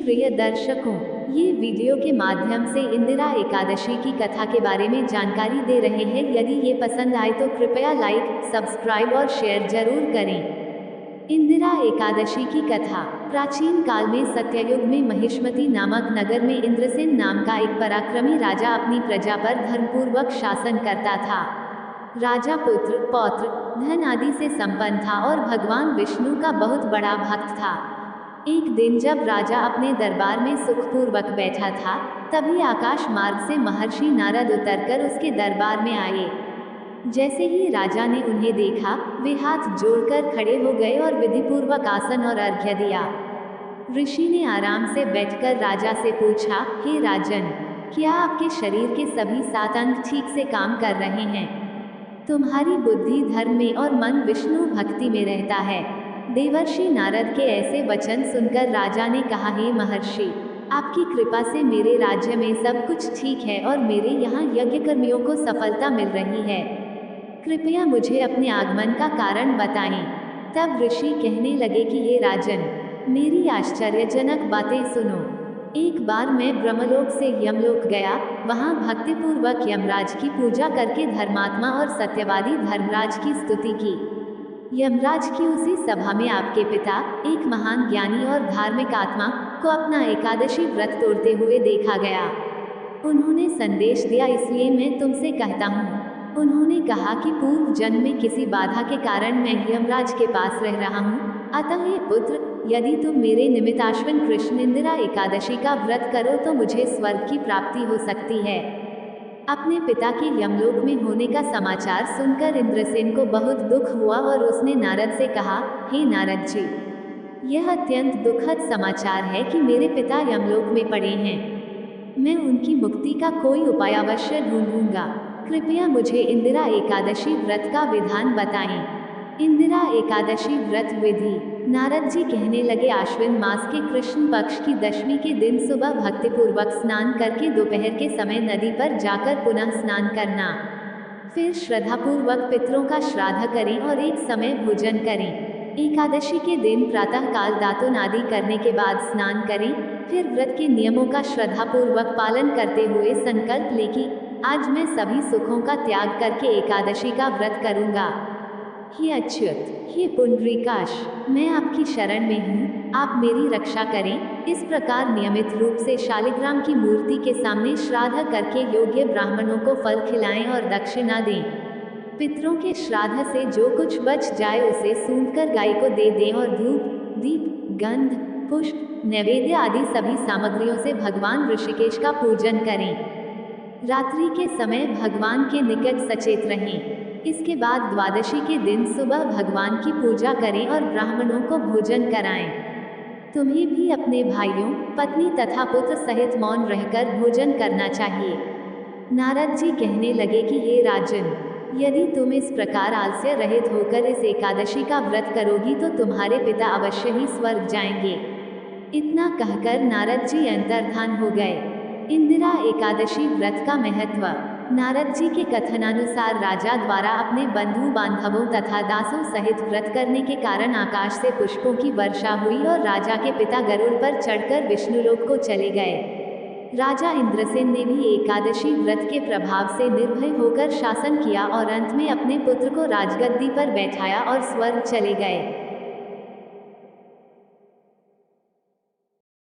प्रिय दर्शकों, ये वीडियो के माध्यम से इंदिरा एकादशी की कथा के बारे में जानकारी दे रहे हैं। यदि ये पसंद आए तो कृपया लाइक, सब्सक्राइब और शेयर जरूर करें। इंदिरा एकादशी की कथा। प्राचीन काल में सत्ययुग में महिष्मती नामक नगर में इंद्रसेन नाम का एक पराक्रमी राजा अपनी प्रजा पर धर्मपूर्वक शासन करता था। राजा पुत्र, पौत्र, धन आदि से संपन्न था और भगवान विष्णु का बहुत बड़ा भक्त था। एक दिन जब राजा अपने दरबार में सुखपूर्वक बैठा था, तभी आकाश मार्ग से महर्षि नारद उतरकर उसके दरबार में आए। जैसे ही राजा ने उन्हें देखा, वे हाथ जोड़कर खड़े हो गए और विधिपूर्वक आसन और अर्घ्य दिया। ऋषि ने आराम से बैठकर राजा से पूछा, हे राजन, क्या आपके शरीर के सभी 7 अंग ठीक से काम कर रहे हैं? तुम्हारी बुद्धि धर्म में और मन विष्णु भक्ति में रहता है। देवर्षि नारद के ऐसे वचन सुनकर राजा ने कहा, हे महर्षि, आपकी कृपा से मेरे राज्य में सब कुछ ठीक है और मेरे यहाँ यज्ञकर्मियों को सफलता मिल रही है। कृपया मुझे अपने आगमन का कारण बताएं। तब ऋषि कहने लगे कि हे राजन, मेरी आश्चर्यजनक बातें सुनो। एक बार मैं ब्रह्मलोक से यमलोक गया, वहाँ भक्तिपूर्वक यमराज की पूजा करके धर्मात्मा और सत्यवादी धर्मराज की स्तुति की। यमराज की उसी सभा में आपके पिता, एक महान ज्ञानी और धार्मिक आत्मा, को अपना एकादशी व्रत तोड़ते हुए देखा गया। उन्होंने संदेश दिया, इसलिए मैं तुमसे कहता हूँ। उन्होंने कहा कि पूर्व जन्म में किसी बाधा के कारण मैं यमराज के पास रह रहा हूँ, अतः हे पुत्र, यदि तुम मेरे निमित्त आश्विन कृष्ण इंदिरा एकादशी का व्रत करो तो मुझे स्वर्ग की प्राप्ति हो सकती है। अपने पिता के यमलोक में होने का समाचार सुनकर इंद्रसेन को बहुत दुख हुआ और उसने नारद से कहा, हे नारद जी, यह अत्यंत दुखद समाचार है कि मेरे पिता यमलोक में पड़े हैं। मैं उनकी मुक्ति का कोई उपाय अवश्य ढूंढूंगा। कृपया मुझे इंदिरा एकादशी व्रत का विधान बताएं। इंदिरा एकादशी व्रत विधि। नारद जी कहने लगे, आश्विन मास के कृष्ण पक्ष की दशमी के दिन सुबह भक्तिपूर्वक स्नान करके दोपहर के समय नदी पर जाकर पुनः स्नान करना। फिर श्रद्धापूर्वक पितरों का श्राद्ध करें और एक समय भोजन करें। एकादशी के दिन प्रातः काल दातुन आदि करने के बाद स्नान करें। फिर व्रत के नियमों का श्रद्धापूर्वक पालन करते हुए संकल्प लें कि आज मैं सभी सुखों का त्याग करके एकादशी का व्रत करूंगा। हे अच्युत, हे पुंडरीकाश, मैं आपकी शरण में हूँ, आप मेरी रक्षा करें। इस प्रकार नियमित रूप से शालिग्राम की मूर्ति के सामने श्राद्ध करके योग्य ब्राह्मणों को फल खिलाएं और दक्षिणा दें। पितरों के श्राद्ध से जो कुछ बच जाए उसे सूंघकर गाय को दे दें और धूप, दीप, गंध, पुष्प, नैवेद्य आदि सभी सामग्रियों से भगवान ऋषिकेश का पूजन करें। रात्रि के समय भगवान के निकट सचेत रहें। इसके बाद द्वादशी के दिन सुबह भगवान की पूजा करें और ब्राह्मणों को भोजन कराएं। तुम्हें भी अपने भाइयों, पत्नी तथा पुत्र सहित मौन रहकर भोजन करना चाहिए। नारद जी कहने लगे कि हे राजन, यदि तुम इस प्रकार आलस्य रहित होकर इस एकादशी का व्रत करोगी तो तुम्हारे पिता अवश्य ही स्वर्ग जाएंगे। इतना कहकर नारद जी अंतर्धान हो गए। इंदिरा एकादशी व्रत का महत्व। नारद जी के कथनानुसार राजा द्वारा अपने बंधु बांधवों तथा दासों सहित व्रत करने के कारण आकाश से पुष्पों की वर्षा हुई और राजा के पिता गरुड़ पर चढ़कर विष्णुलोक को चले गए। राजा इंद्रसेन ने भी एकादशी व्रत के प्रभाव से निर्भय होकर शासन किया और अंत में अपने पुत्र को राजगद्दी पर बैठाया और स्वर्ग चले गए।